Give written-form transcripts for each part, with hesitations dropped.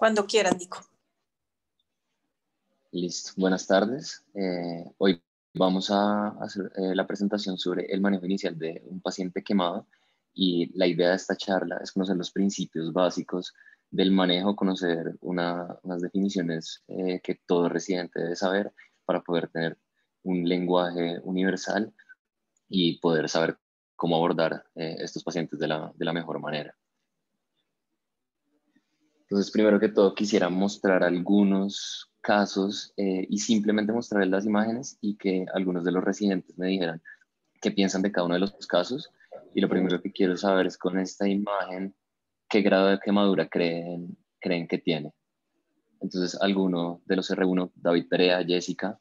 Cuando quieran, Nico. Listo. Buenas tardes. Hoy vamos a hacer la presentación sobre el manejo inicial de un paciente quemado y la idea de esta charla es conocer los principios básicos del manejo, conocer unas definiciones que todo residente debe saber para poder tener un lenguaje universal y poder saber cómo abordar estos pacientes de la mejor manera. Entonces, primero que todo, quisiera mostrar algunos casos y simplemente mostrarles las imágenes y que algunos de los residentes me dijeran qué piensan de cada uno de los casos. Y lo primero que quiero saber es con esta imagen, qué grado de quemadura creen que tiene. Entonces, alguno de los R1, David Perea, Jessica.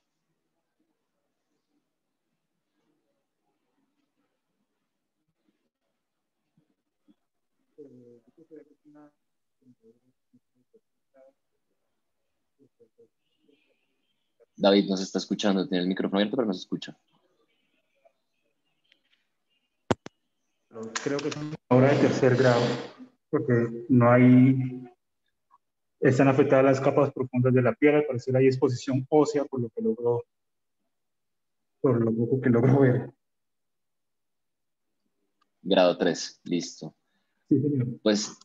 David nos está escuchando, tiene el micrófono abierto, pero no se escucha. Creo que es una quemadura de tercer grado, porque no hay, están afectadas las capas profundas de la piel, al parecer hay exposición ósea, por lo poco que logro ver. Grado 3, listo. Sí, señor. Pues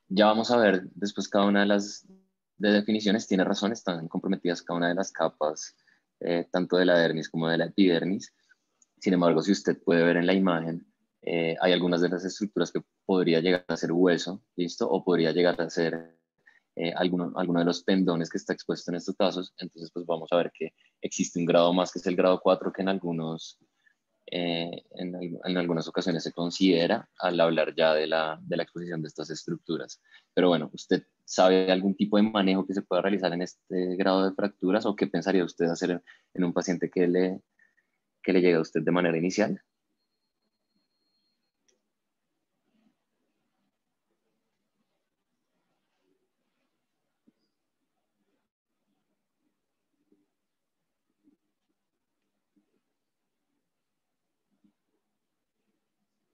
ya vamos a ver después cada una de las definiciones. Tiene razón, están comprometidas cada una de las capas, tanto de la dermis como de la epidermis. Sin embargo, si usted puede ver en la imagen, hay algunas de las estructuras que podría llegar a ser hueso, ¿listo? O podría llegar a ser alguno de los tendones que está expuesto en estos casos. Entonces, pues vamos a ver que existe un grado más, que es el grado 4, que en algunas ocasiones se considera al hablar ya de la exposición de estas estructuras. Pero bueno, ¿usted sabe algún tipo de manejo que se pueda realizar en este grado de fracturas o qué pensaría usted hacer en un paciente que le llega a usted de manera inicial?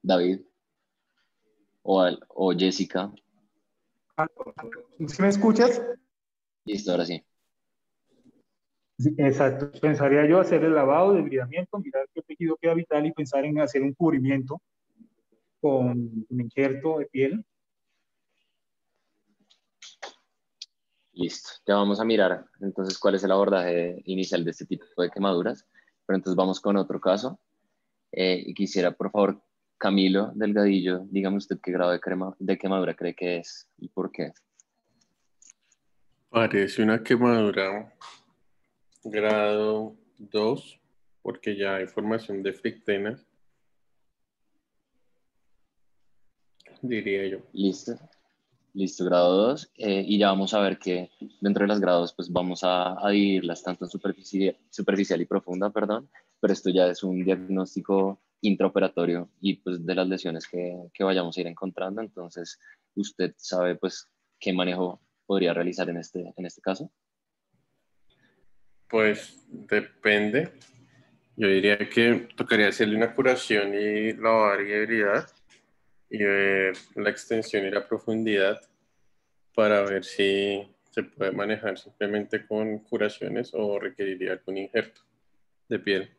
David o Jessica. ¿Sí me escuchas? Listo, ahora sí. Sí, exacto. Pensaría yo hacer el lavado, debridamiento, mirar qué tejido queda vital y pensar en hacer un cubrimiento con un injerto de piel. Listo, ya vamos a mirar entonces cuál es el abordaje inicial de este tipo de quemaduras, pero entonces vamos con otro caso. Y quisiera, por favor, Camilo Delgadillo, dígame usted qué grado de quemadura cree que es y por qué. Parece una quemadura grado 2, porque ya hay formación de frictenas, diría yo. Listo, grado 2. Y ya vamos a ver que dentro de los grados pues vamos a dividirlas tanto en superficial y profunda, perdón, pero esto ya es un diagnóstico intraoperatorio y pues de las lesiones que vayamos a ir encontrando. Entonces, ¿usted sabe pues qué manejo podría realizar en este caso? Pues depende. Yo diría que tocaría hacerle una curación y la variabilidad y ver la extensión y la profundidad para ver si se puede manejar simplemente con curaciones o requeriría algún injerto de piel.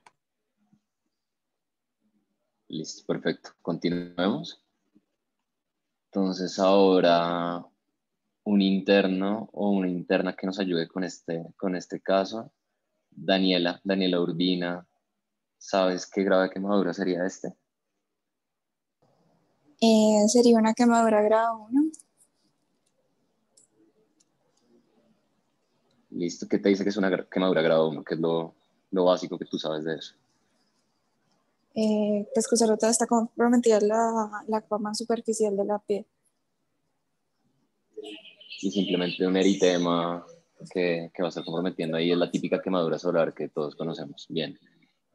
Listo, perfecto. Continuemos. Entonces ahora un interno o una interna que nos ayude con este caso. Daniela Urbina, ¿sabes qué grado de quemadura sería este? Sería una quemadura grado 1. Listo, ¿qué te dice que es una quemadura grado 1? ¿Qué es lo básico que tú sabes de eso? Pues que solo está comprometida la capa más superficial de la piel. Y simplemente un eritema que va a estar comprometiendo ahí es la típica quemadura solar que todos conocemos. Bien.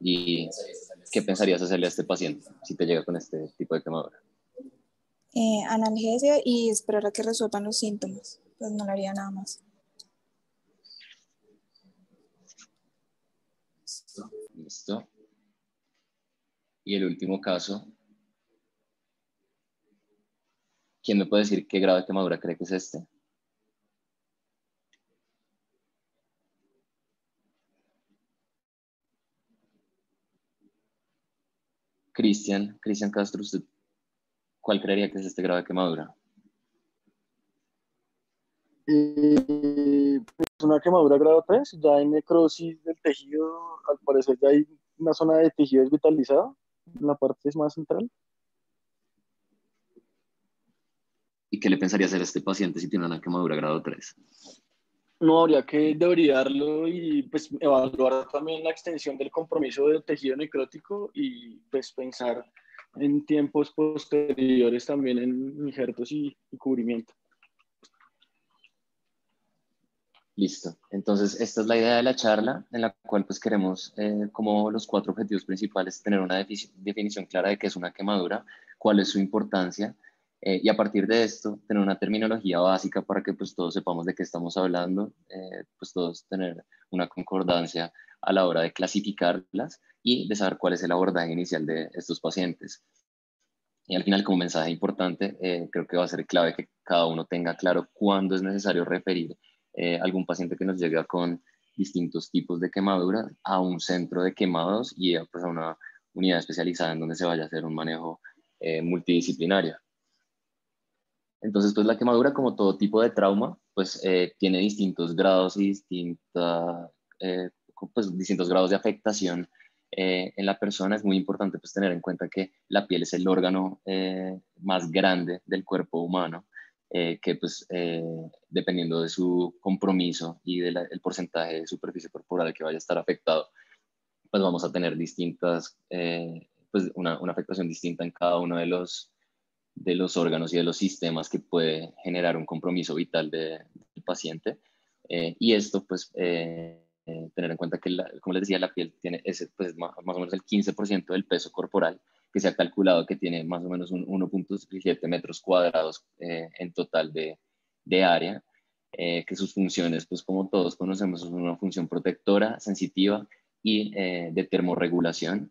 ¿Y qué pensarías hacerle a este paciente si te llega con este tipo de quemadura? Analgesia y esperar a que resuelvan los síntomas. Pues no le haría nada más. Listo. Y el último caso. ¿Quién me puede decir qué grado de quemadura cree que es este? Cristian Castro, ¿usted cuál creería que es este grado de quemadura? Pues una quemadura grado 3, ya hay necrosis del tejido, al parecer ya hay una zona de tejido desvitalizada en la parte más central. ¿Y qué le pensaría hacer a este paciente si tiene una quemadura grado 3? No, habría que debridarlo y pues evaluar también la extensión del compromiso del tejido necrótico y pues pensar en tiempos posteriores también en injertos y cubrimiento. Listo. Entonces, esta es la idea de la charla, en la cual pues queremos, como los 4 objetivos principales, tener una definición clara de qué es una quemadura, cuál es su importancia, y a partir de esto, tener una terminología básica para que pues todos sepamos de qué estamos hablando, pues todos tener una concordancia a la hora de clasificarlas y de saber cuál es el abordaje inicial de estos pacientes. Y al final, como mensaje importante, creo que va a ser clave que cada uno tenga claro cuándo es necesario referir algún paciente que nos llega con distintos tipos de quemaduras a un centro de quemados y pues, a una unidad especializada en donde se vaya a hacer un manejo multidisciplinario. Entonces, pues la quemadura, como todo tipo de trauma, pues tiene distintos grados y pues, distintos grados de afectación en la persona. Es muy importante pues tener en cuenta que la piel es el órgano más grande del cuerpo humano, que pues dependiendo de su compromiso y del porcentaje de superficie corporal que vaya a estar afectado, pues vamos a tener distintas, pues una afectación distinta en cada uno de los órganos y de los sistemas que puede generar un compromiso vital del paciente. Y esto, pues, tener en cuenta que, como les decía, la piel tiene ese, pues, más o menos el 15% del peso corporal, que se ha calculado que tiene más o menos un 1.7 metros cuadrados en total de área, que sus funciones, pues como todos conocemos, es una función protectora, sensitiva y de termorregulación,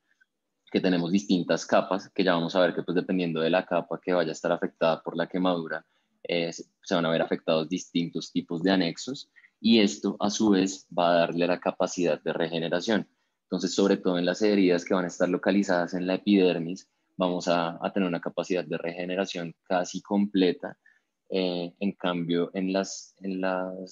que tenemos distintas capas, que ya vamos a ver que pues dependiendo de la capa que vaya a estar afectada por la quemadura, se van a ver afectados distintos tipos de anexos y esto a su vez va a darle la capacidad de regeneración. Entonces, sobre todo en las heridas que van a estar localizadas en la epidermis, vamos a tener una capacidad de regeneración casi completa. En cambio, en las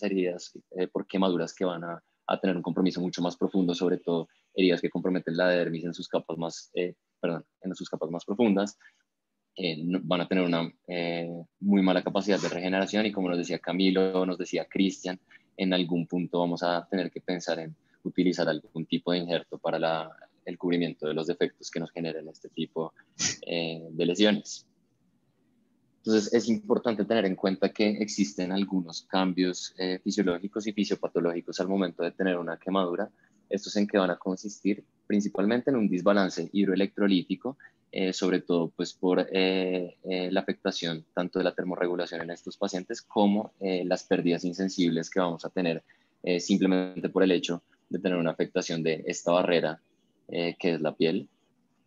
heridas por quemaduras que van a tener un compromiso mucho más profundo, sobre todo heridas que comprometen la dermis en sus capas más, en sus capas más profundas, van a tener una muy mala capacidad de regeneración y como nos decía Camilo, nos decía Cristian, en algún punto vamos a tener que pensar en utilizar algún tipo de injerto para el cubrimiento de los defectos que nos generen este tipo de lesiones. Entonces, es importante tener en cuenta que existen algunos cambios fisiológicos y fisiopatológicos al momento de tener una quemadura. ¿Estos en qué van a consistir? Principalmente en un desbalance hidroelectrolítico, sobre todo pues, por la afectación tanto de la termorregulación en estos pacientes como las pérdidas insensibles que vamos a tener simplemente por el hecho de tener una afectación de esta barrera que es la piel.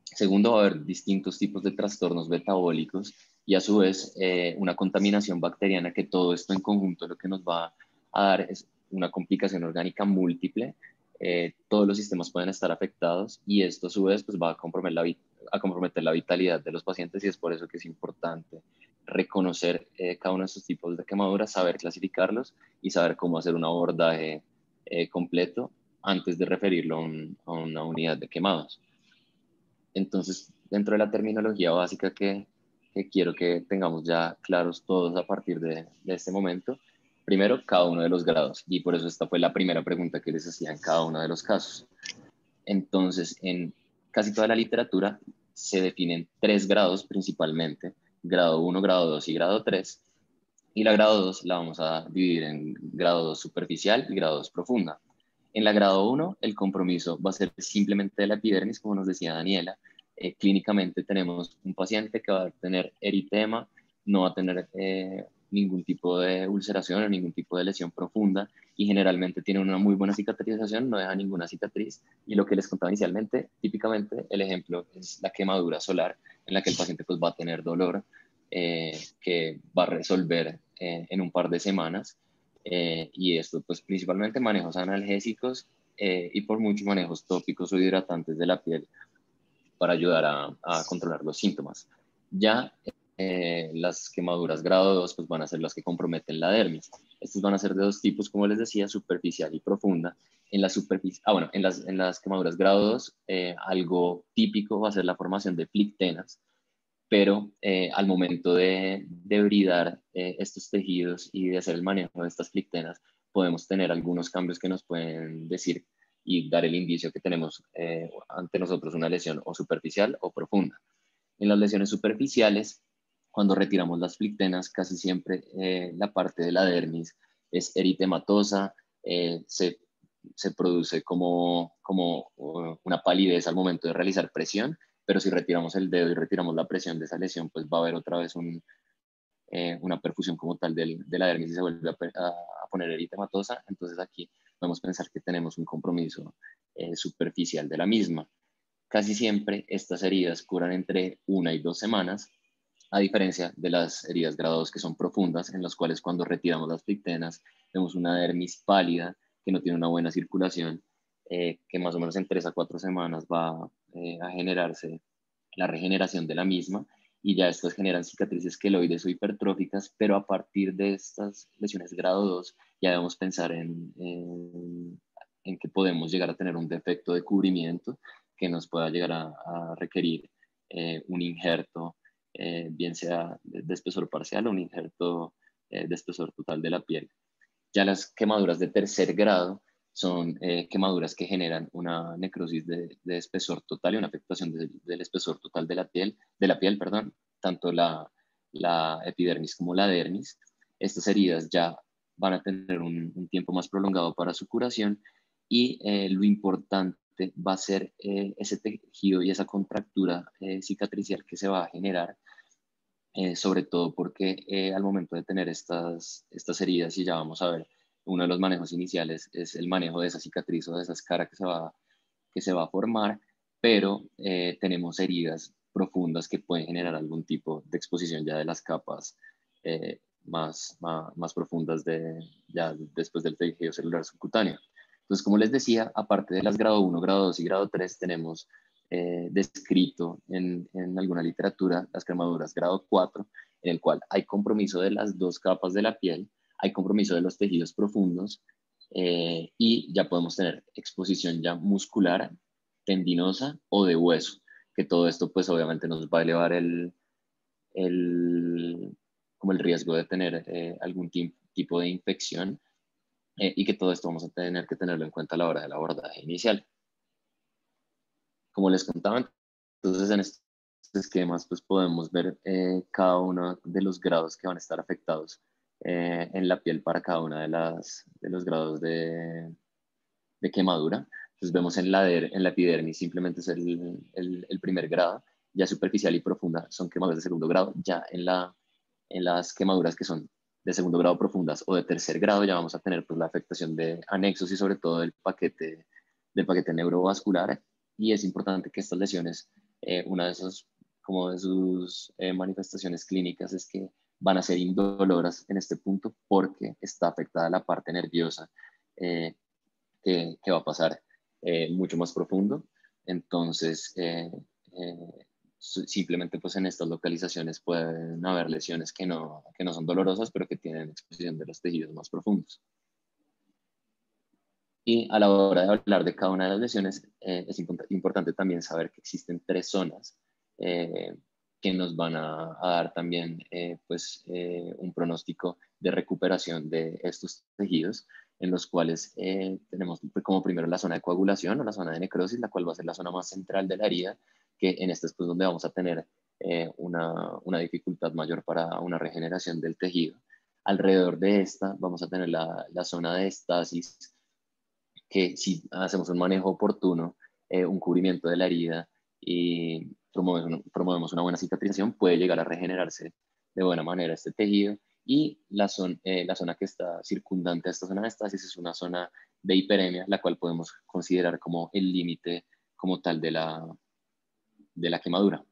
Segundo, va a haber distintos tipos de trastornos metabólicos y a su vez una contaminación bacteriana, que todo esto en conjunto lo que nos va a dar es una complicación orgánica múltiple. Todos los sistemas pueden estar afectados y esto a su vez pues, va a comprometer la vitalidad de los pacientes y es por eso que es importante reconocer cada uno de estos tipos de quemaduras, saber clasificarlos y saber cómo hacer un abordaje completo antes de referirlo a una unidad de quemados. Entonces, dentro de la terminología básica que quiero que tengamos ya claros todos a partir de este momento, primero, cada uno de los grados, y por eso esta fue la primera pregunta que les hacía en cada uno de los casos. Entonces, en casi toda la literatura se definen 3 grados principalmente, grado 1, grado 2 y grado 3, y la grado 2 la vamos a dividir en grado 2 superficial y grado 2 profunda. En la grado 1, el compromiso va a ser simplemente de la epidermis, como nos decía Daniela. Clínicamente tenemos un paciente que va a tener eritema, no va a tener ningún tipo de ulceración o ningún tipo de lesión profunda y generalmente tiene una muy buena cicatrización, no deja ninguna cicatriz. Y lo que les contaba inicialmente, típicamente el ejemplo es la quemadura solar, en la que el paciente pues, va a tener dolor que va a resolver en un par de semanas. Y esto pues principalmente manejos analgésicos y por muchos manejos tópicos o hidratantes de la piel para ayudar a controlar los síntomas. Ya las quemaduras grado 2 pues van a ser las que comprometen la dermis. Estas van a ser de dos tipos, como les decía, superficial y profunda. En la superficie, bueno, en las quemaduras grado 2, algo típico va a ser la formación de flictenas, pero al momento de bridar estos tejidos y de hacer el manejo de estas flictenas, podemos tener algunos cambios que nos pueden decir y dar el indicio que tenemos ante nosotros una lesión o superficial o profunda. En las lesiones superficiales, cuando retiramos las flictenas, casi siempre la parte de la dermis es eritematosa, se produce como una palidez al momento de realizar presión, pero si retiramos el dedo y retiramos la presión de esa lesión, pues va a haber otra vez una perfusión como tal de la dermis y se vuelve a poner eritematosa. Entonces aquí podemos pensar que tenemos un compromiso superficial de la misma. Casi siempre estas heridas curan entre 1 y 2 semanas, a diferencia de las heridas grado 2 que son profundas, en las cuales cuando retiramos las flictenas vemos una dermis pálida que no tiene una buena circulación, que más o menos en 3 a 4 semanas va a generarse la regeneración de la misma, y ya estas generan cicatrices queloides o hipertróficas, pero a partir de estas lesiones grado 2 ya debemos pensar en que podemos llegar a tener un defecto de cubrimiento que nos pueda llegar a requerir un injerto, bien sea de espesor parcial o un injerto de espesor total de la piel. Ya las quemaduras de tercer grado son quemaduras que generan una necrosis de espesor total y una afectación del espesor total de la piel, perdón, tanto la epidermis como la dermis. Estas heridas ya van a tener un tiempo más prolongado para su curación, y lo importante va a ser ese tejido y esa contractura cicatricial que se va a generar, sobre todo porque al momento de tener estas heridas, y ya vamos a ver, uno de los manejos iniciales es el manejo de esa cicatriz o de esa escara que se va a formar, pero tenemos heridas profundas que pueden generar algún tipo de exposición ya de las capas más profundas ya después del tejido celular subcutáneo. Entonces, como les decía, aparte de las grado 1, grado 2 y grado 3, tenemos descrito en alguna literatura las quemaduras grado 4, en el cual hay compromiso de las dos capas de la piel, hay compromiso de los tejidos profundos, y ya podemos tener exposición ya muscular, tendinosa o de hueso, que todo esto pues obviamente nos va a elevar como el riesgo de tener algún tipo de infección, y que todo esto vamos a tener que tenerlo en cuenta a la hora del abordaje inicial. Como les contaba, entonces en estos esquemas pues podemos ver cada uno de los grados que van a estar afectados en la piel para cada uno de los grados de quemadura. Entonces vemos en la epidermis simplemente es el primer grado, ya superficial y profunda son quemaduras de segundo grado. Ya en las quemaduras que son de segundo grado profundas o de tercer grado ya vamos a tener pues la afectación de anexos y sobre todo del paquete neurovascular. Y es importante que estas lesiones, una de sus manifestaciones clínicas es que van a ser indoloras en este punto porque está afectada la parte nerviosa, que va a pasar mucho más profundo. Entonces, simplemente pues en estas localizaciones pueden haber lesiones que no son dolorosas, pero que tienen exposición de los tejidos más profundos. Y a la hora de hablar de cada una de las lesiones, es importante también saber que existen 3 zonas que nos van a dar también un pronóstico de recuperación de estos tejidos, en los cuales tenemos como primero la zona de coagulación o la zona de necrosis, la cual va a ser la zona más central de la herida, que en esta es pues donde vamos a tener una dificultad mayor para una regeneración del tejido. Alrededor de esta vamos a tener la zona de estasis, que si hacemos un manejo oportuno, un cubrimiento de la herida y promovemos una buena cicatrización, puede llegar a regenerarse de buena manera este tejido. Y la zona que está circundante a esta zona de estasis es una zona de hiperemia, la cual podemos considerar como el límite como tal de la quemadura.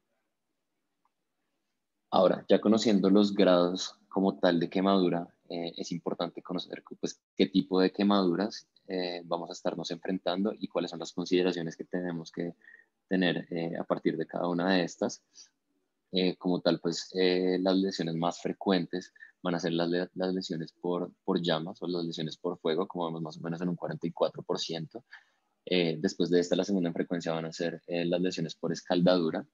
Ahora, ya conociendo los grados como tal de quemadura, es importante conocer pues, qué tipo de quemaduras vamos a estarnos enfrentando y cuáles son las consideraciones que tenemos que tener a partir de cada una de estas. Como tal, pues las lesiones más frecuentes van a ser las lesiones por llamas o las lesiones por fuego, como vemos más o menos en un 44%. Después de esta, la segunda en frecuencia van a ser las lesiones por escaldadura,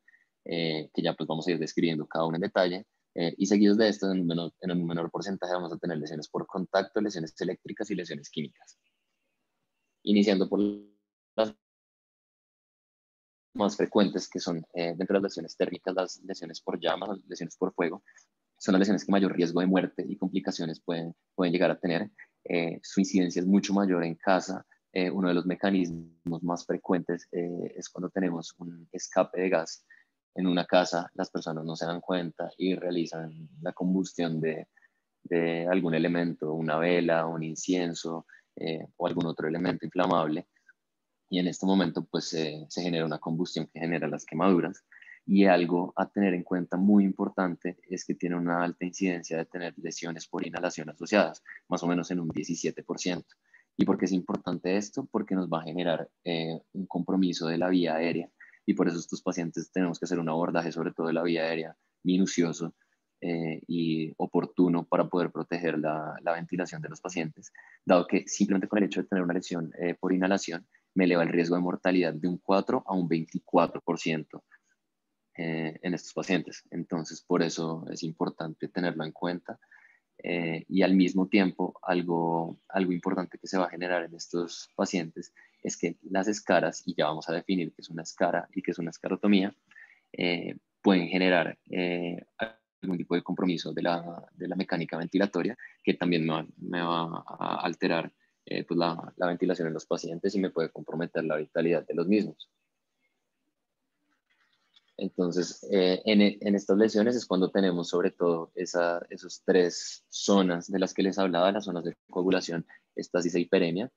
que ya pues vamos a ir describiendo cada una en detalle. Y seguidos de esto, en un menor porcentaje, vamos a tener lesiones por contacto, lesiones eléctricas y lesiones químicas. Iniciando por las más frecuentes, que son dentro de las lesiones térmicas, las lesiones por llamas, las lesiones por fuego, son las lesiones que mayor riesgo de muerte y complicaciones pueden llegar a tener. Su incidencia es mucho mayor en casa. Uno de los mecanismos más frecuentes es cuando tenemos un escape de gas en una casa, las personas no se dan cuenta y realizan la combustión de algún elemento, una vela, un incienso o algún otro elemento inflamable. Y en este momento pues se genera una combustión que genera las quemaduras. Y algo a tener en cuenta muy importante es que tiene una alta incidencia de tener lesiones por inhalación asociadas, más o menos en un 17%. ¿Y por qué es importante esto? Porque nos va a generar un compromiso de la vía aérea, y por eso estos pacientes tenemos que hacer un abordaje sobre todo de la vía aérea minucioso y oportuno para poder proteger la ventilación de los pacientes, dado que simplemente con el hecho de tener una lesión por inhalación me eleva el riesgo de mortalidad de un 4 a un 24% en estos pacientes. Entonces, por eso es importante tenerlo en cuenta. Y al mismo tiempo, algo importante que se va a generar en estos pacientes es que las escaras, y ya vamos a definir qué es una escara y qué es una escarotomía, pueden generar algún tipo de compromiso de la mecánica ventilatoria, que también me va a alterar pues la ventilación en los pacientes y me puede comprometer la vitalidad de los mismos. Entonces, en estas lesiones es cuando tenemos sobre todo esos tres zonas de las que les hablaba, las zonas de coagulación, estasis e hiperemia,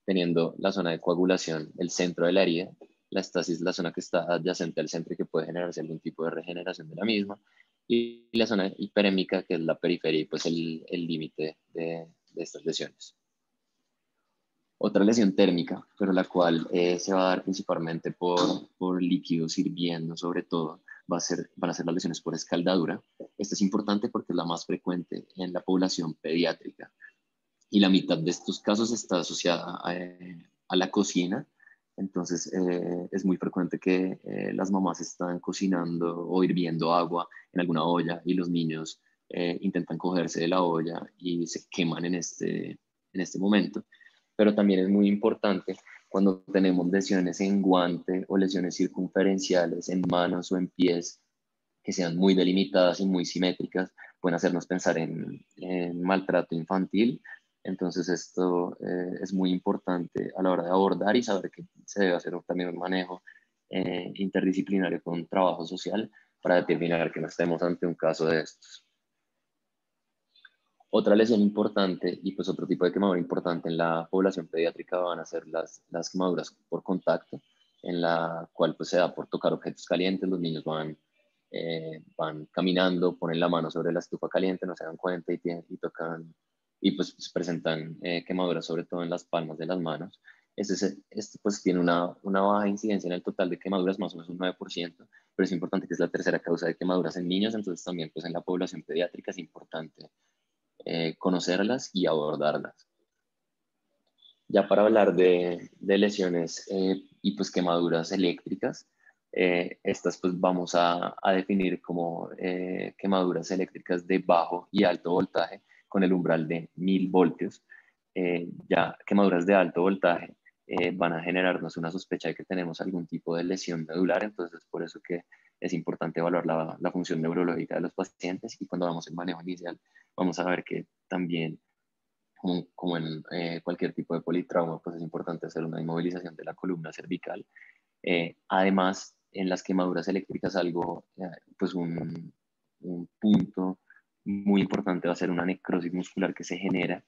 teniendo la zona de coagulación, el centro de la herida, la estasis, la zona que está adyacente al centro y que puede generarse algún tipo de regeneración de la misma, y la zona hiperémica, que es la periferia y pues el límite de estas lesiones. Otra lesión térmica, pero la cual se va a dar principalmente por líquidos hirviendo, sobre todo, van a ser las lesiones por escaldadura. Esta es importante porque es la más frecuente en la población pediátrica. Y la mitad de estos casos está asociada a la cocina. Entonces, es muy frecuente que las mamás están cocinando o hirviendo agua en alguna olla y los niños intentan cogerse de la olla y se queman en este momento. Pero también es muy importante cuando tenemos lesiones en guante o lesiones circunferenciales en manos o en pies que sean muy delimitadas y muy simétricas, pueden hacernos pensar en maltrato infantil. Entonces esto es muy importante a la hora de abordar y saber que se debe hacer también un manejo interdisciplinario con trabajo social para determinar que no estemos ante un caso de estos. Otra lesión importante y pues otro tipo de quemadura importante en la población pediátrica van a ser las quemaduras por contacto, en la cual pues se da por tocar objetos calientes. Los niños van caminando, ponen la mano sobre la estufa caliente, no se dan cuenta y tocan y pues presentan quemaduras sobre todo en las palmas de las manos. Este pues tiene una baja incidencia en el total de quemaduras, más o menos un 9%, pero es importante que es la tercera causa de quemaduras en niños, entonces también pues en la población pediátrica es importante conocerlas y abordarlas. Ya para hablar de lesiones y pues quemaduras eléctricas, estas pues vamos a definir como quemaduras eléctricas de bajo y alto voltaje con el umbral de 1000 voltios. Ya quemaduras de alto voltaje van a generarnos una sospecha de que tenemos algún tipo de lesión medular, entonces por eso que es importante evaluar la función neurológica de los pacientes, y cuando vamos en manejo inicial vamos a ver que también, como en cualquier tipo de politrauma, pues es importante hacer una inmovilización de la columna cervical. Además, en las quemaduras eléctricas pues un punto muy importante va a ser una necrosis muscular que se genera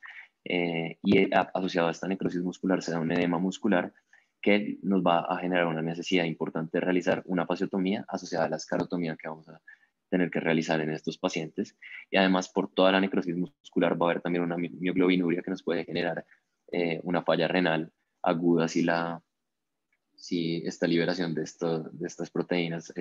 y asociado a esta necrosis muscular se da un edema muscular que nos va a generar una necesidad importante de realizar una fasiotomía asociada a la escarotomía que vamos a tener que realizar en estos pacientes. Y además, por toda la necrosis muscular va a haber también una mioglobinuria que nos puede generar una falla renal aguda si la si esta liberación de estas proteínas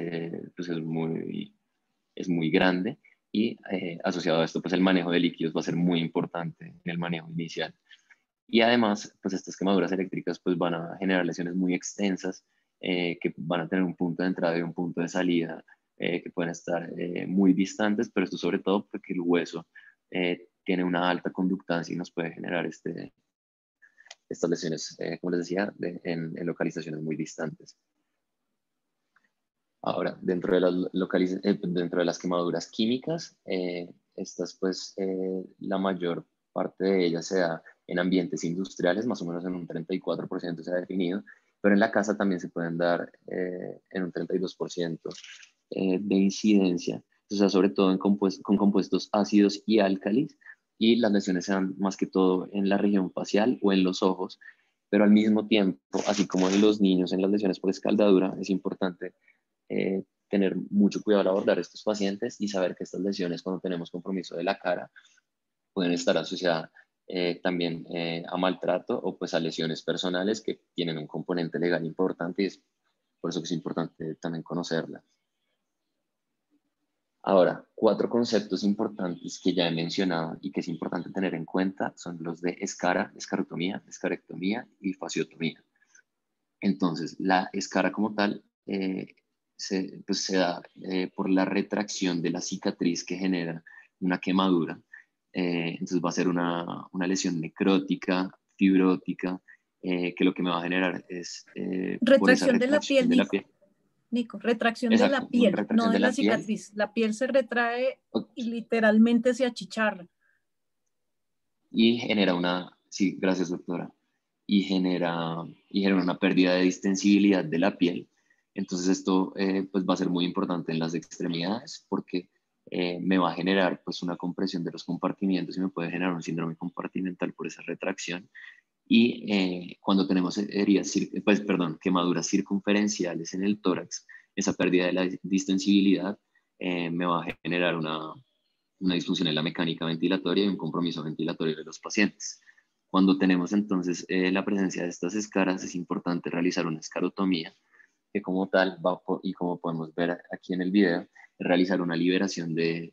pues es muy grande y asociado a esto, pues el manejo de líquidos va a ser muy importante en el manejo inicial. Y además, pues estas quemaduras eléctricas pues van a generar lesiones muy extensas que van a tener un punto de entrada y un punto de salida que pueden estar muy distantes, pero esto sobre todo porque el hueso tiene una alta conductancia y nos puede generar estas lesiones, como les decía, en localizaciones muy distantes. Ahora, dentro de las quemaduras químicas, estas pues la mayor parte de ellas se da en ambientes industriales, más o menos en un 34% se ha definido, pero en la casa también se pueden dar en un 32% de incidencia, o sea, sobre todo con compuestos ácidos y álcalis, y las lesiones se dan más que todo en la región facial o en los ojos, pero al mismo tiempo, así como en los niños en las lesiones por escaldadura, es importante tener mucho cuidado al abordar a estos pacientes y saber que estas lesiones, cuando tenemos compromiso de la cara, pueden estar asociadas también a maltrato o pues a lesiones personales que tienen un componente legal importante y es por eso que es importante también conocerla. Ahora, 4 conceptos importantes que ya he mencionado y que es importante tener en cuenta son los de escara, escarotomía, escarectomía y fasciotomía. Entonces, la escara como tal pues se da por la retracción de la cicatriz que genera una quemadura. Entonces va a ser una lesión necrótica, fibrótica, que lo que me va a generar es por esa Retracción de la retracción piel, de la Nico. piel. Nico, retracción de la Exacto, una piel, no retracción de de la la piel. cicatriz. La piel se retrae y literalmente se achicharra. Y genera sí, gracias doctora, y genera una pérdida de distensibilidad de la piel. Entonces esto pues va a ser muy importante en las extremidades porque me va a generar pues una compresión de los compartimientos y me puede generar un síndrome compartimental por esa retracción. Y cuando tenemos quemaduras circunferenciales en el tórax, esa pérdida de la distensibilidad me va a generar una disfunción en la mecánica ventilatoria y un compromiso ventilatorio de los pacientes. Cuando tenemos entonces la presencia de estas escaras, es importante realizar una escarotomía, que como tal, y como podemos ver aquí en el video, realizar una liberación de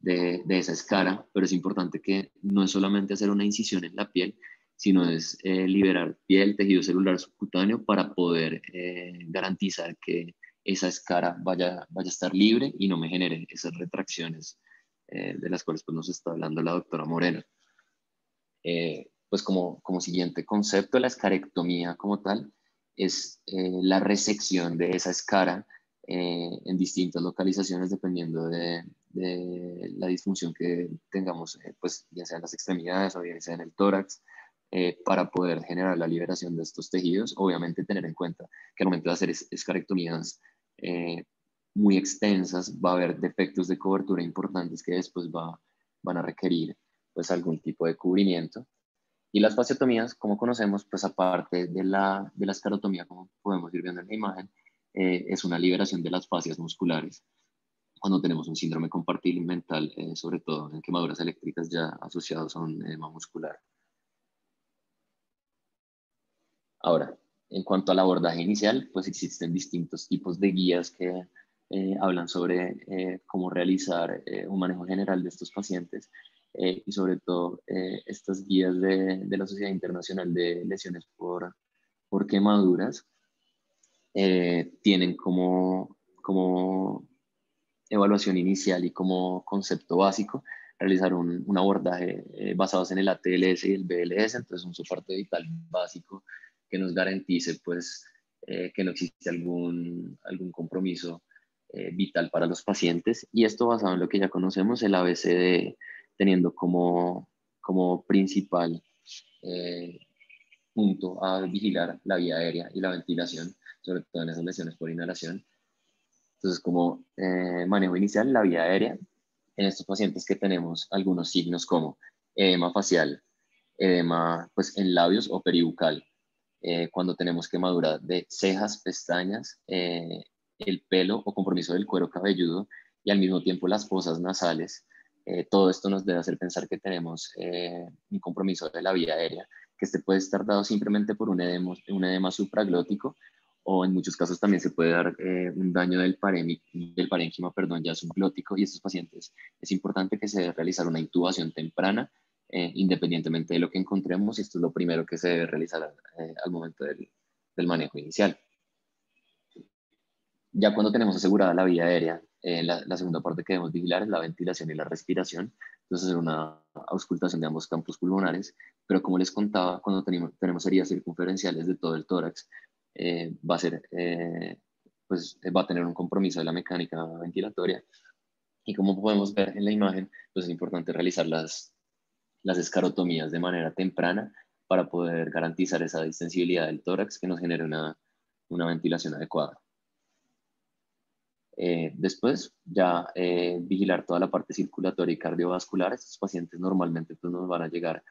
esa escara, pero es importante que no es solamente hacer una incisión en la piel, sino es liberar piel, tejido celular subcutáneo para poder garantizar que esa escara vaya a estar libre y no me genere esas retracciones de las cuales pues, nos está hablando la doctora Moreno. Pues como siguiente concepto, la escarectomía como tal es la resección de esa escara en distintas localizaciones dependiendo de la disfunción que tengamos, pues ya sea en las extremidades o bien sea en el tórax, para poder generar la liberación de estos tejidos. Obviamente tener en cuenta que al momento de hacer escarectomías muy extensas va a haber defectos de cobertura importantes que después van a requerir pues algún tipo de cubrimiento. Y las fasciotomías, como conocemos, pues aparte de la escarotomía, como podemos ir viendo en la imagen, es una liberación de las fascias musculares. Cuando tenemos un síndrome compartimental, sobre todo en quemaduras eléctricas ya asociados a un edema muscular. Ahora, en cuanto al abordaje inicial, pues existen distintos tipos de guías que hablan sobre cómo realizar un manejo general de estos pacientes y sobre todo estas guías de la Sociedad Internacional de Lesiones por Quemaduras tienen como evaluación inicial y como concepto básico realizar un abordaje basados en el ATLS y el BLS, entonces un soporte vital básico que nos garantice pues que no existe algún compromiso vital para los pacientes, y esto basado en lo que ya conocemos, el ABCD, teniendo como principal punto a vigilar la vía aérea y la ventilación, sobre todo en esas lesiones por inhalación. Entonces, como manejo inicial, la vía aérea, en estos pacientes que tenemos algunos signos como edema facial, edema pues, en labios o peribucal, cuando tenemos quemadura de cejas, pestañas, el pelo o compromiso del cuero cabelludo y al mismo tiempo las fosas nasales, todo esto nos debe hacer pensar que tenemos un compromiso de la vía aérea, que este puede estar dado simplemente por un edema supraglótico o en muchos casos también se puede dar un daño del parénquima, perdón, ya subglótico, y estos pacientes es importante que se debe realizar una intubación temprana, independientemente de lo que encontremos, y esto es lo primero que se debe realizar al momento del manejo inicial. Ya cuando tenemos asegurada la vía aérea, la segunda parte que debemos vigilar es la ventilación y la respiración. Entonces, hacer una auscultación de ambos campos pulmonares, pero como les contaba, cuando tenemos heridas circunferenciales de todo el tórax, va a tener un compromiso de la mecánica ventilatoria. Y como podemos ver en la imagen, pues es importante realizar las escarotomías de manera temprana para poder garantizar esa distensibilidad del tórax que nos genere una ventilación adecuada. Después, ya vigilar toda la parte circulatoria y cardiovascular. Estos pacientes normalmente pues, nos van a llegar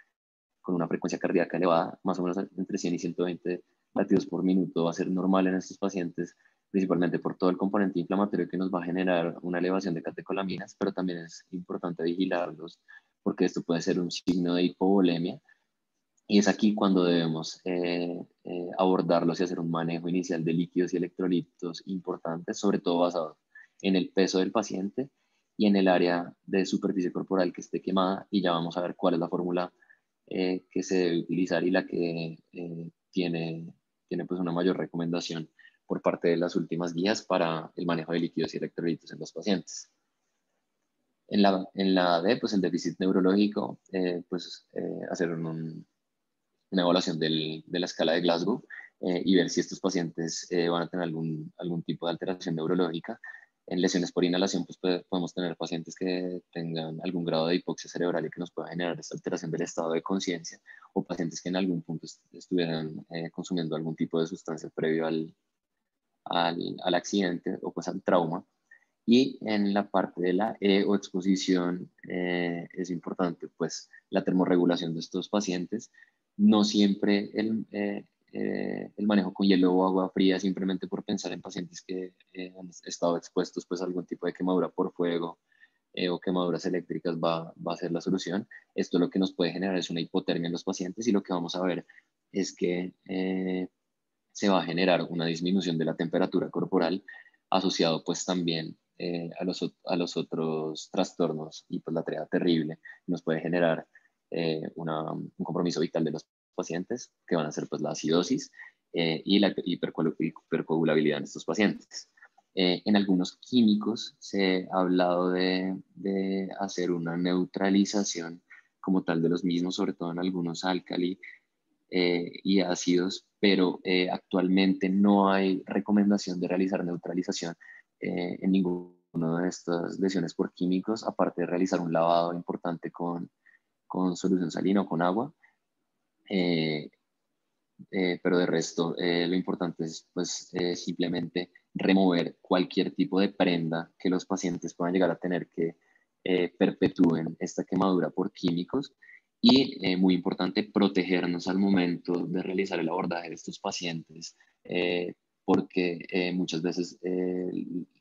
con una frecuencia cardíaca elevada, más o menos entre 100 y 120 latidos por minuto. Va a ser normal en estos pacientes, principalmente por todo el componente inflamatorio que nos va a generar una elevación de catecolaminas, pero también es importante vigilarlos porque esto puede ser un signo de hipovolemia. Y es aquí cuando debemos abordarlos y hacer un manejo inicial de líquidos y electrolitos importantes, sobre todo basado en el peso del paciente y en el área de superficie corporal que esté quemada. Y ya vamos a ver cuál es la fórmula que se debe utilizar y la que tiene pues una mayor recomendación por parte de las últimas guías para el manejo de líquidos y electrolitos en los pacientes. En la D, pues el déficit neurológico, hacer una evaluación de la escala de Glasgow y ver si estos pacientes van a tener algún tipo de alteración neurológica. En lesiones por inhalación, pues podemos tener pacientes que tengan algún grado de hipoxia cerebral y que nos pueda generar esta alteración del estado de conciencia, o pacientes que en algún punto estuvieran consumiendo algún tipo de sustancia previo al accidente o pues al trauma. Y en la parte de la E o exposición es importante pues la termorregulación de estos pacientes. No siempre el manejo con hielo o agua fría, simplemente por pensar en pacientes que han estado expuestos pues a algún tipo de quemadura por fuego o quemaduras eléctricas va a ser la solución. Esto lo que nos puede generar es una hipotermia en los pacientes, y lo que vamos a ver es que se va a generar una disminución de la temperatura corporal asociado pues también a los otros trastornos, y pues la triada terrible nos puede generar un compromiso vital de los pacientes, que van a ser pues la acidosis y la hipercoagulabilidad en estos pacientes. En algunos químicos se ha hablado de hacer una neutralización como tal de los mismos, sobre todo en algunos álcali y ácidos, pero actualmente no hay recomendación de realizar neutralización en ninguna de estas lesiones por químicos, aparte de realizar un lavado importante con solución salina o con agua. Pero de resto, lo importante es pues, simplemente remover cualquier tipo de prenda que los pacientes puedan llegar a tener que perpetúen esta quemadura por químicos. Y muy importante, protegernos al momento de realizar el abordaje de estos pacientes, porque muchas veces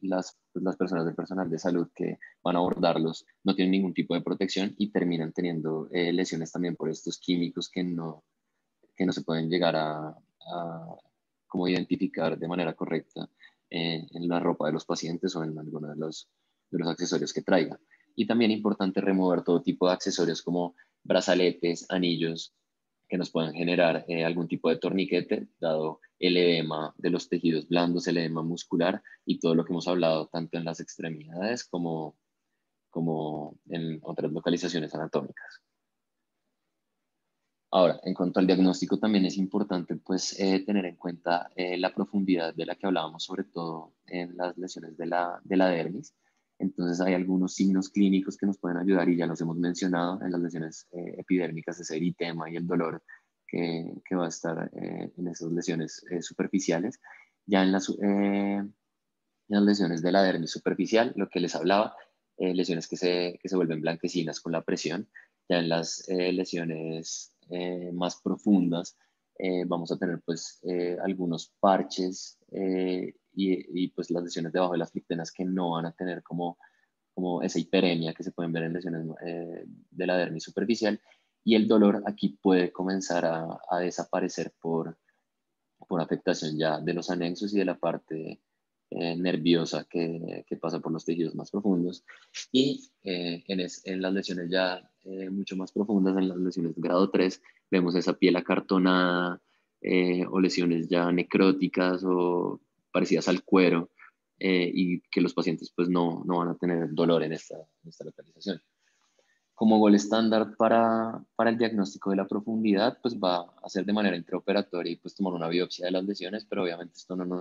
las personas del personal de salud que van a abordarlos no tienen ningún tipo de protección y terminan teniendo lesiones también por estos químicos que no se pueden llegar a como identificar de manera correcta en la ropa de los pacientes o en alguno de los accesorios que traigan. Y también es importante remover todo tipo de accesorios como brazaletes, anillos, que nos puedan generar algún tipo de torniquete, dado el edema de los tejidos blandos, el edema muscular y todo lo que hemos hablado tanto en las extremidades como en otras localizaciones anatómicas. Ahora, en cuanto al diagnóstico, también es importante pues, tener en cuenta la profundidad de la que hablábamos, sobre todo en las lesiones de la dermis. Entonces, hay algunos signos clínicos que nos pueden ayudar, y ya los hemos mencionado. En las lesiones epidérmicas es el eritema y el dolor que va a estar en esas lesiones superficiales. Ya en las lesiones de la dermis superficial, lo que les hablaba, lesiones que se vuelven blanquecinas con la presión. Ya en las lesiones más profundas vamos a tener pues algunos parches y pues las lesiones debajo de las flictenas que no van a tener como esa hiperemia que se pueden ver en lesiones de la dermis superficial. Y el dolor aquí puede comenzar a desaparecer por afectación ya de los anexos y de la parte nerviosa que pasa por los tejidos más profundos. Y en las lesiones ya mucho más profundas, en las lesiones de grado 3, vemos esa piel acartonada o lesiones ya necróticas o parecidas al cuero, y que los pacientes pues no van a tener dolor en esta localización. Como gol estándar para el diagnóstico de la profundidad, pues va a ser de manera intraoperatoria y pues tomar una biopsia de las lesiones, pero obviamente esto no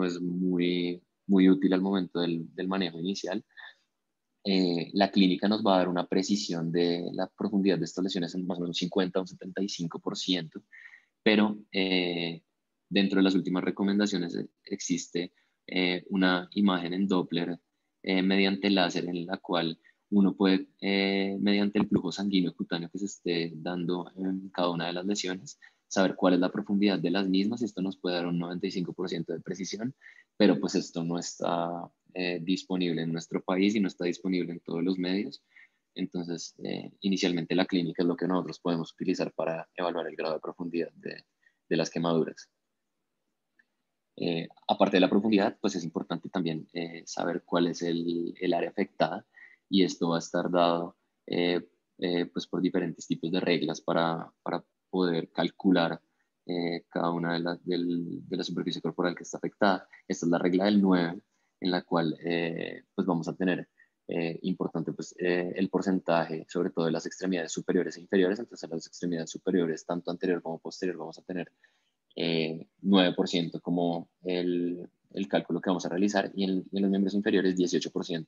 es muy útil al momento del manejo inicial. La clínica nos va a dar una precisión de la profundidad de estas lesiones en más o menos un 50 o un 75%, pero dentro de las últimas recomendaciones existe una imagen en Doppler mediante láser, en la cual uno puede, mediante el flujo sanguíneo cutáneo que se esté dando en cada una de las lesiones, saber cuál es la profundidad de las mismas, y esto nos puede dar un 95% de precisión, pero pues esto no está disponible en nuestro país y no está disponible en todos los medios. Entonces, inicialmente la clínica es lo que nosotros podemos utilizar para evaluar el grado de profundidad de las quemaduras. Aparte de la profundidad, pues es importante también saber cuál es el área afectada, y esto va a estar dado pues por diferentes tipos de reglas para poder calcular cada una de la superficie corporal que está afectada. Esta es la regla del 9, en la cual pues vamos a tener importante pues, el porcentaje, sobre todo de las extremidades superiores e inferiores. Entonces, en las extremidades superiores, tanto anterior como posterior, vamos a tener 9% como el cálculo que vamos a realizar, y en los miembros inferiores 18%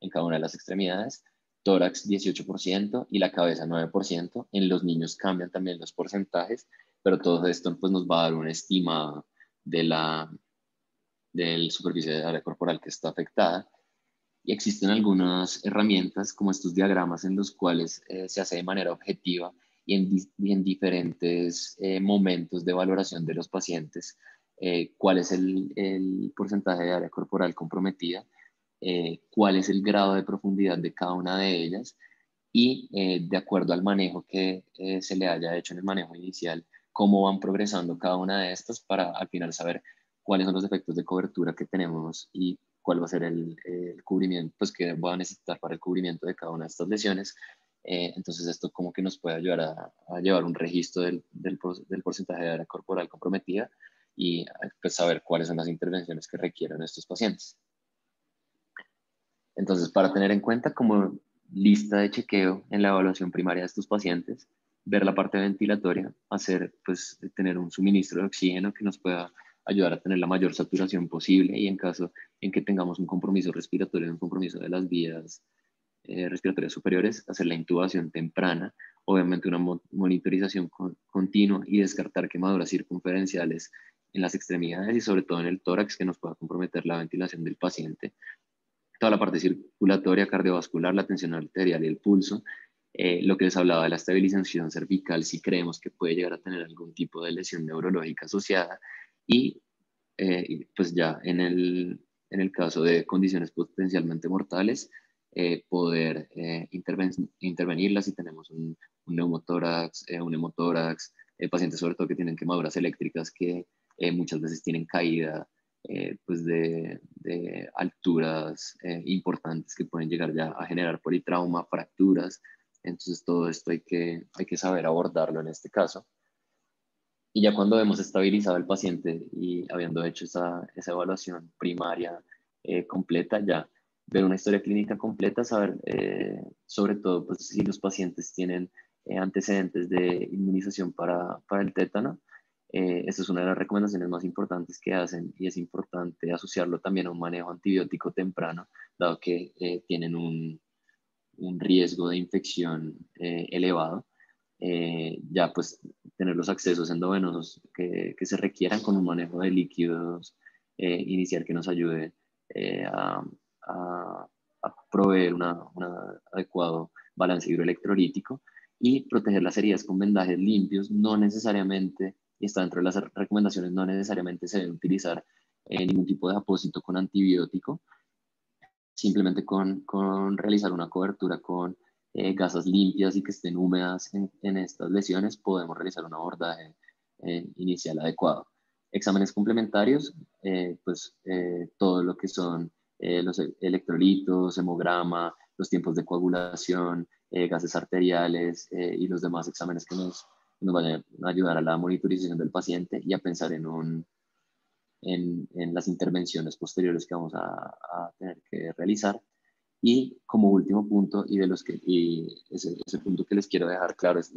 en cada una de las extremidades, tórax 18% y la cabeza 9%. En los niños cambian también los porcentajes, pero todo esto pues, nos va a dar una estima de la superficie de área corporal que está afectada. Y existen algunas herramientas como estos diagramas en los cuales se hace de manera objetiva y en diferentes momentos de valoración de los pacientes cuál es el porcentaje de área corporal comprometida, cuál es el grado de profundidad de cada una de ellas, y de acuerdo al manejo que se le haya hecho en el manejo inicial, cómo van progresando cada una de estas para al final saber cuáles son los efectos de cobertura que tenemos y cuál va a ser el cubrimiento pues, que va a necesitar para el cubrimiento de cada una de estas lesiones. Entonces esto como que nos puede ayudar a llevar un registro del porcentaje de área corporal comprometida y pues, saber cuáles son las intervenciones que requieren estos pacientes. Entonces, para tener en cuenta como lista de chequeo en la evaluación primaria de estos pacientes, ver la parte ventilatoria, pues, tener un suministro de oxígeno que nos pueda ayudar a tener la mayor saturación posible, y en caso en que tengamos un compromiso respiratorio, un compromiso de las vías respiratorias superiores, hacer la intubación temprana, obviamente una monitorización continua, y descartar quemaduras circunferenciales en las extremidades y sobre todo en el tórax que nos pueda comprometer la ventilación del paciente. Toda la parte circulatoria, cardiovascular, la tensión arterial y el pulso. Lo que les hablaba de la estabilización cervical, si creemos que puede llegar a tener algún tipo de lesión neurológica asociada, y pues ya en el caso de condiciones potencialmente mortales, poder intervenirlas si tenemos un neumotórax, un hemotórax, pacientes sobre todo que tienen quemaduras eléctricas que muchas veces tienen caída pues de alturas importantes que pueden llegar ya a generar politrauma, fracturas. Entonces todo esto hay que saber abordarlo en este caso. Y ya cuando hemos estabilizado al paciente y habiendo hecho esa evaluación primaria completa, ya ver una historia clínica completa, saber sobre todo pues, si los pacientes tienen antecedentes de inmunización para el tétano. Esta es una de las recomendaciones más importantes que hacen, y es importante asociarlo también a un manejo antibiótico temprano, dado que tienen un riesgo de infección elevado. Ya pues tener los accesos endovenosos que se requieran con un manejo de líquidos inicial que nos ayude a proveer un adecuado balance hidroelectrolítico, y proteger las heridas con vendajes limpios. No necesariamente, y está dentro de las recomendaciones, no necesariamente se debe utilizar ningún tipo de apósito con antibiótico. Simplemente con realizar una cobertura con gasas limpias y que estén húmedas en estas lesiones, podemos realizar un abordaje inicial adecuado. Exámenes complementarios, todo lo que son los electrolitos, hemograma, los tiempos de coagulación, gases arteriales y los demás exámenes que nos van a ayudar a la monitorización del paciente y a pensar en las intervenciones posteriores que vamos a tener que realizar. Y como último punto, ese punto que les quiero dejar claro es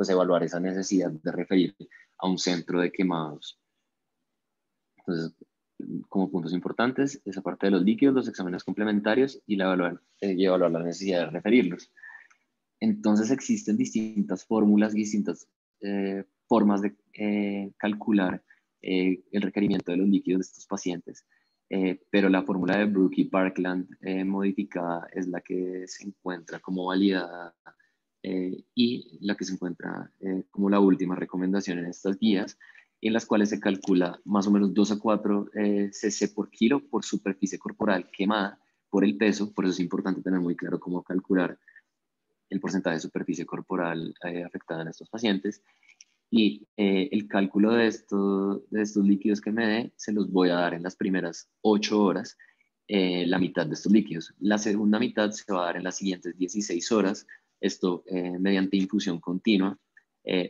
evaluar esa necesidad de referir a un centro de quemados. Entonces, como puntos importantes, esa parte de los líquidos, los exámenes complementarios y evaluar la necesidad de referirlos. Entonces existen distintas fórmulas, distintas formas de calcular el requerimiento de los líquidos de estos pacientes, pero la fórmula de Brook y Parkland modificada es la que se encuentra como validada y la que se encuentra como la última recomendación en estas guías, en las cuales se calcula más o menos 2 a 4 cc por kilo por superficie corporal quemada por el peso. Por eso es importante tener muy claro cómo calcular el porcentaje de superficie corporal afectada en estos pacientes. Y el cálculo de estos líquidos que me dé se los voy a dar en las primeras 8 horas, la mitad de estos líquidos. La segunda mitad se va a dar en las siguientes 16 horas, esto mediante infusión continua.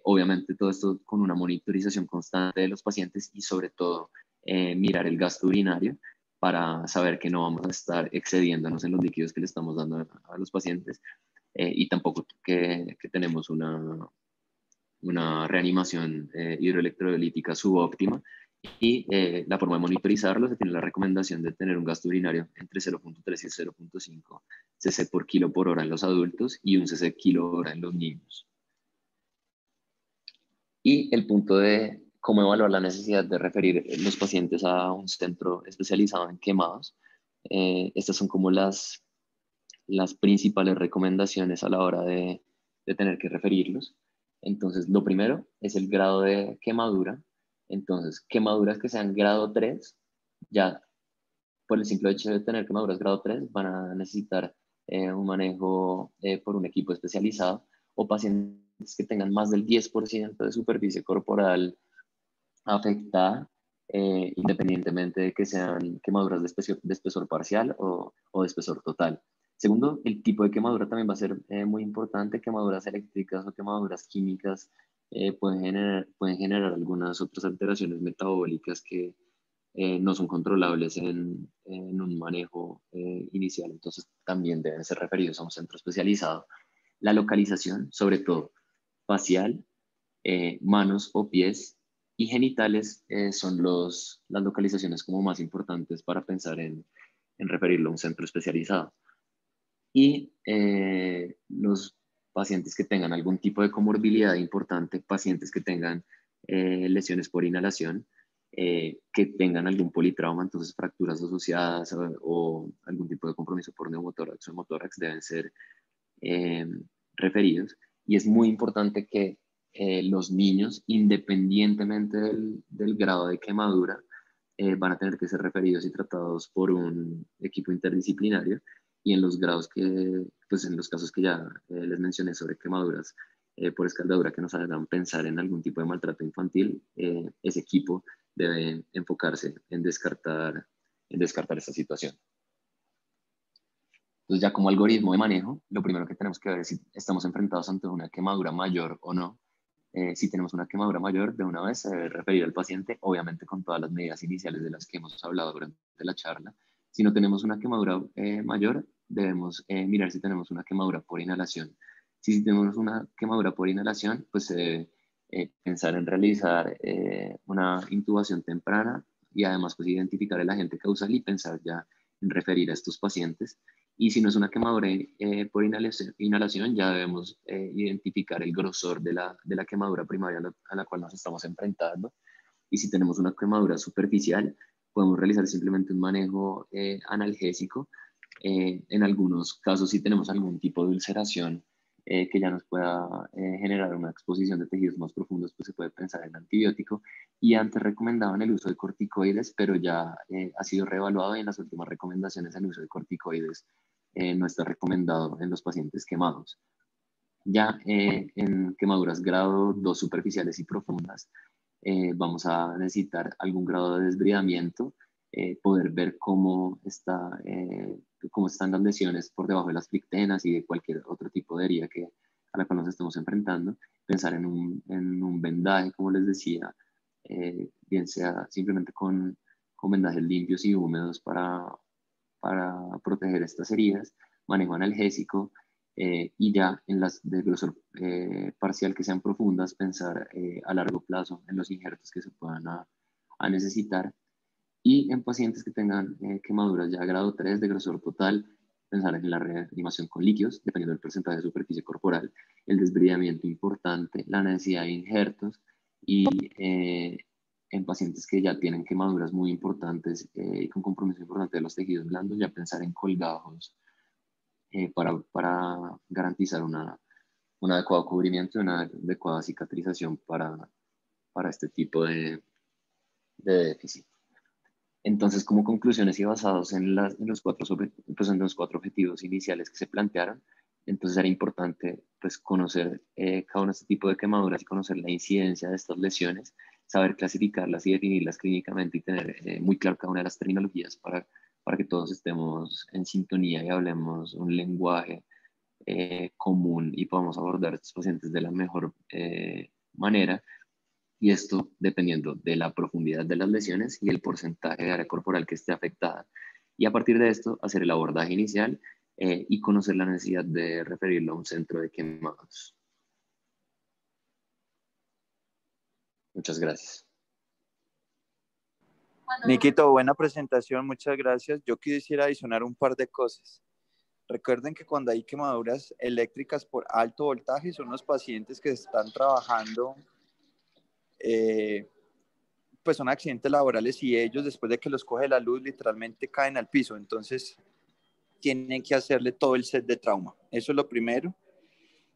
Obviamente todo esto con una monitorización constante de los pacientes y sobre todo mirar el gasto urinario para saber que no vamos a estar excediéndonos en los líquidos que le estamos dando a los pacientes y tampoco que tenemos una reanimación hidroelectrolítica subóptima. Y la forma de monitorizarlo, se tiene la recomendación de tener un gasto urinario entre 0.3 y 0.5 cc por kilo por hora en los adultos y 1 cc kilo hora en los niños. Y el punto de cómo evaluar la necesidad de referir los pacientes a un centro especializado en quemados. Estas son como las principales recomendaciones a la hora de tener que referirlos. Entonces, lo primero es el grado de quemadura. Entonces, quemaduras que sean grado 3, ya por el simple hecho de tener quemaduras grado 3, van a necesitar un manejo por un equipo especializado, o pacientes que tengan más del 10% de superficie corporal afectada, independientemente de que sean quemaduras de espesor parcial o de espesor total. Segundo, el tipo de quemadura también va a ser muy importante. Quemaduras eléctricas o quemaduras químicas pueden generar algunas otras alteraciones metabólicas que no son controlables en un manejo inicial. Entonces también deben ser referidos a un centro especializado. La localización, sobre todo facial, manos o pies y genitales, son las localizaciones como más importantes para pensar en referirlo a un centro especializado. Y los pacientes que tengan algún tipo de comorbilidad importante, pacientes que tengan lesiones por inhalación, que tengan algún politrauma, entonces fracturas asociadas o algún tipo de compromiso por neumotórax o hemotórax, deben ser referidos. Y es muy importante que los niños, independientemente del grado de quemadura, van a tener que ser referidos y tratados por un equipo interdisciplinario. Y en los grados en los casos que ya les mencioné sobre quemaduras por escaldadura que nos hagan pensar en algún tipo de maltrato infantil, ese equipo debe enfocarse en descartar esta situación. Entonces, ya como algoritmo de manejo, lo primero que tenemos que ver es si estamos enfrentados ante una quemadura mayor o no. Si tenemos una quemadura mayor, de una vez se debe referir al paciente, obviamente con todas las medidas iniciales de las que hemos hablado durante la charla. Si no tenemos una quemadura mayor, debemos mirar si tenemos una quemadura por inhalación. Si tenemos una quemadura por inhalación, pues se debe pensar en realizar una intubación temprana y además pues identificar el agente causal y pensar ya en referir a estos pacientes. Y si no es una quemadura por inhalación, ya debemos identificar el grosor de la quemadura primaria a la cual nos estamos enfrentando. Y si tenemos una quemadura superficial, podemos realizar simplemente un manejo analgésico. En algunos casos, si tenemos algún tipo de ulceración que ya nos pueda generar una exposición de tejidos más profundos, pues se puede pensar en antibiótico. Y antes recomendaban el uso de corticoides, pero ya ha sido reevaluado y en las últimas recomendaciones el uso de corticoides no está recomendado en los pacientes quemados. Ya en quemaduras grado 2 superficiales y profundas, vamos a necesitar algún grado de desbridamiento, poder ver cómo están las lesiones por debajo de las flictenas y de cualquier otro tipo de herida a la cual nos estemos enfrentando, pensar en un vendaje, como les decía, bien sea simplemente con vendajes limpios y húmedos para proteger estas heridas, manejo analgésico, y ya en las de grosor parcial que sean profundas, pensar a largo plazo en los injertos que se puedan a necesitar. Y en pacientes que tengan quemaduras ya grado 3 de grosor total, pensar en la reanimación con líquidos, dependiendo del porcentaje de superficie corporal, el desbridamiento importante, la necesidad de injertos, y en pacientes que ya tienen quemaduras muy importantes y con compromiso importante de los tejidos blandos, ya pensar en colgados para garantizar un adecuado cubrimiento y una adecuada cicatrización para este tipo de déficit. Entonces, como conclusiones y basados en los cuatro objetivos iniciales que se plantearon, entonces era importante pues, conocer cada uno de este tipo de quemaduras y conocer la incidencia de estas lesiones, saber clasificarlas y definirlas clínicamente y tener muy claro cada una de las terminologías para que todos estemos en sintonía y hablemos un lenguaje común y podamos abordar a estos pacientes de la mejor manera. Y esto dependiendo de la profundidad de las lesiones y el porcentaje de área corporal que esté afectada. Y a partir de esto, hacer el abordaje inicial y conocer la necesidad de referirlo a un centro de quemados. Muchas gracias. Niquito, buena presentación, muchas gracias. Yo quisiera adicionar un par de cosas. Recuerden que cuando hay quemaduras eléctricas por alto voltaje, son los pacientes que están trabajando, pues son accidentes laborales y ellos después de que los coge la luz literalmente caen al piso, entonces tienen que hacerle todo el set de trauma. Eso es lo primero.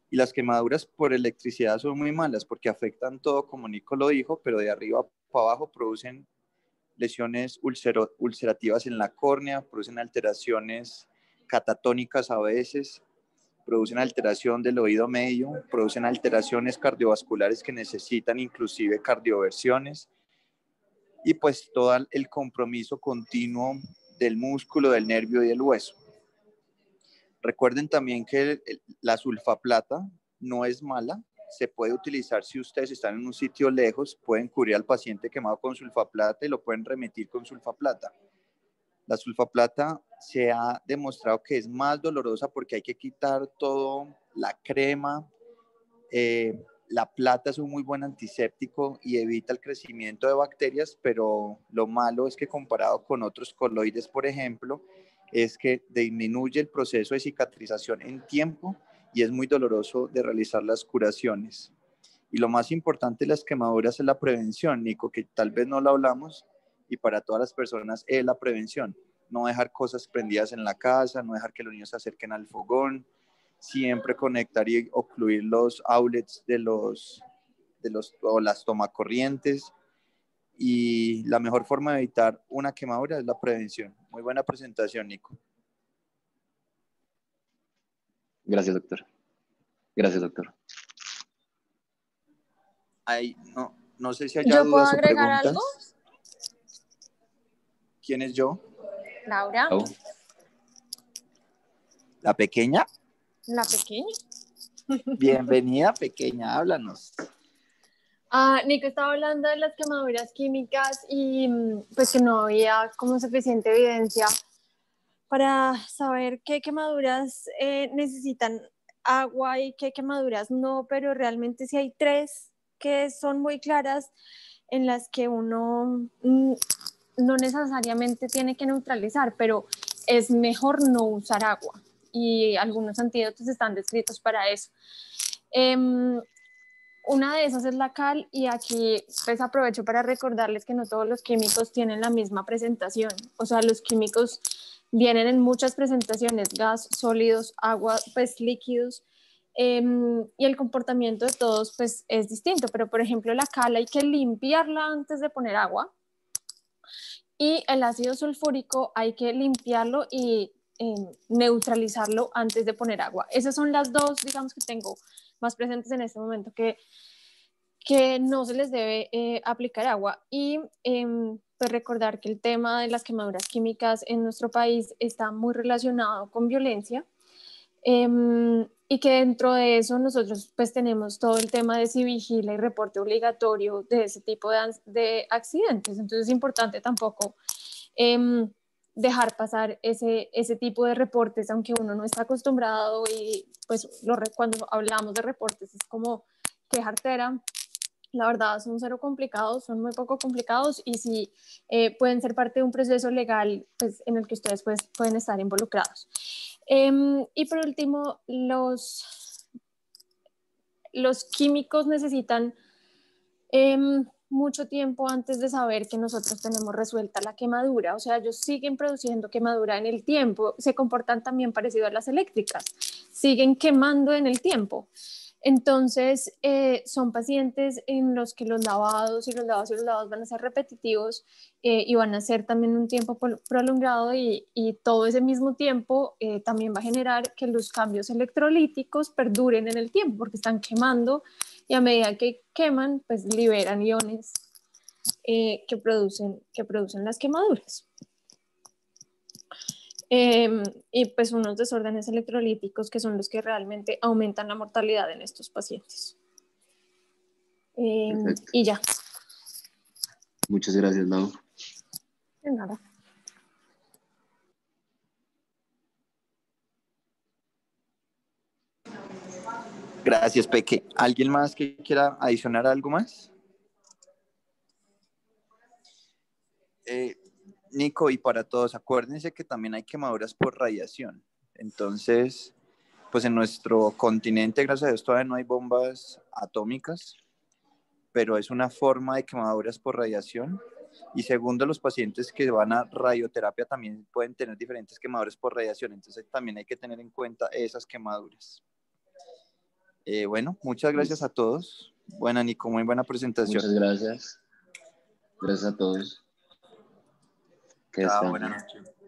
Y las quemaduras por electricidad son muy malas porque afectan todo, como Nico lo dijo, pero de arriba para abajo producen lesiones ulcerativas en la córnea, producen alteraciones catatónicas a veces, producen alteración del oído medio, producen alteraciones cardiovasculares que necesitan inclusive cardioversiones, y pues todo el compromiso continuo del músculo, del nervio y del hueso. Recuerden también que la sulfaplata no es mala, se puede utilizar si ustedes están en un sitio lejos, pueden cubrir al paciente quemado con sulfaplata y lo pueden remitir con sulfaplata. La sulfaplata se ha demostrado que es más dolorosa porque hay que quitar todo, la crema. La plata es un muy buen antiséptico y evita el crecimiento de bacterias, pero lo malo es que comparado con otros coloides, por ejemplo, es que disminuye el proceso de cicatrización en tiempo y es muy doloroso de realizar las curaciones. Y lo más importante de las quemaduras es la prevención, Nico, que tal vez no lo hablamos, y para todas las personas es la prevención. No dejar cosas prendidas en la casa, no dejar que los niños se acerquen al fogón, siempre conectar y ocluir los outlets o las tomacorrientes. Y la mejor forma de evitar una quemadura es la prevención. Muy buena presentación, Nico. Gracias, doctor. Gracias, doctor. No sé si haya ¿Yo puedo dudas o agregar preguntas. algo? ¿Quién es yo? Laura. Oh. ¿La pequeña? La pequeña. Bienvenida, pequeña, háblanos. Nico estaba hablando de las quemaduras químicas y pues que no había como suficiente evidencia para saber qué quemaduras necesitan agua y qué quemaduras no, pero realmente sí hay 3 que son muy claras en las que uno no necesariamente tiene que neutralizar, pero es mejor no usar agua y algunos antídotos están descritos para eso. Una de esas es la cal y aquí pues aprovecho para recordarles que no todos los químicos tienen la misma presentación, o sea, los químicos vienen en muchas presentaciones, gas, sólidos, agua, pues líquidos, y el comportamiento de todos pues es distinto, pero por ejemplo la cal hay que limpiarla antes de poner agua y el ácido sulfúrico hay que limpiarlo y neutralizarlo antes de poner agua. Esas son las 2, digamos, que tengo más presentes en este momento que que no se les debe aplicar agua y pues recordar que el tema de las quemaduras químicas en nuestro país está muy relacionado con violencia. Y que dentro de eso nosotros pues tenemos todo el tema de si vigila y reporte obligatorio de ese tipo de accidentes. Entonces es importante tampoco dejar pasar ese tipo de reportes, aunque uno no está acostumbrado y pues cuando hablamos de reportes es como qué jartera. La verdad son cero complicados, son muy poco complicados y sí pueden ser parte de un proceso legal pues, en el que ustedes pues, pueden estar involucrados. Y por último, los químicos necesitan mucho tiempo antes de saber que nosotros tenemos resuelta la quemadura. O sea, ellos siguen produciendo quemadura en el tiempo, se comportan también parecido a las eléctricas, siguen quemando en el tiempo. Entonces, son pacientes en los que los lavados van a ser repetitivos y van a ser también un tiempo prolongado y todo ese mismo tiempo también va a generar que los cambios electrolíticos perduren en el tiempo porque están quemando y a medida que queman, pues liberan iones que producen las quemaduras. Y pues unos desórdenes electrolíticos que son los que realmente aumentan la mortalidad en estos pacientes. Y ya. Muchas gracias, Lau. De nada. Gracias, Peque. ¿Alguien más que quiera adicionar algo más? Nico, y para todos, acuérdense que también hay quemaduras por radiación. Entonces, pues en nuestro continente, gracias a Dios, todavía no hay bombas atómicas, pero es una forma de quemaduras por radiación. Y segundo, los pacientes que van a radioterapia también pueden tener diferentes quemaduras por radiación. Entonces, también hay que tener en cuenta esas quemaduras. Bueno, muchas gracias a todos. Buena, Nico, muy buena presentación. Muchas gracias. Gracias a todos. Que Chao, descansen. buenas noches.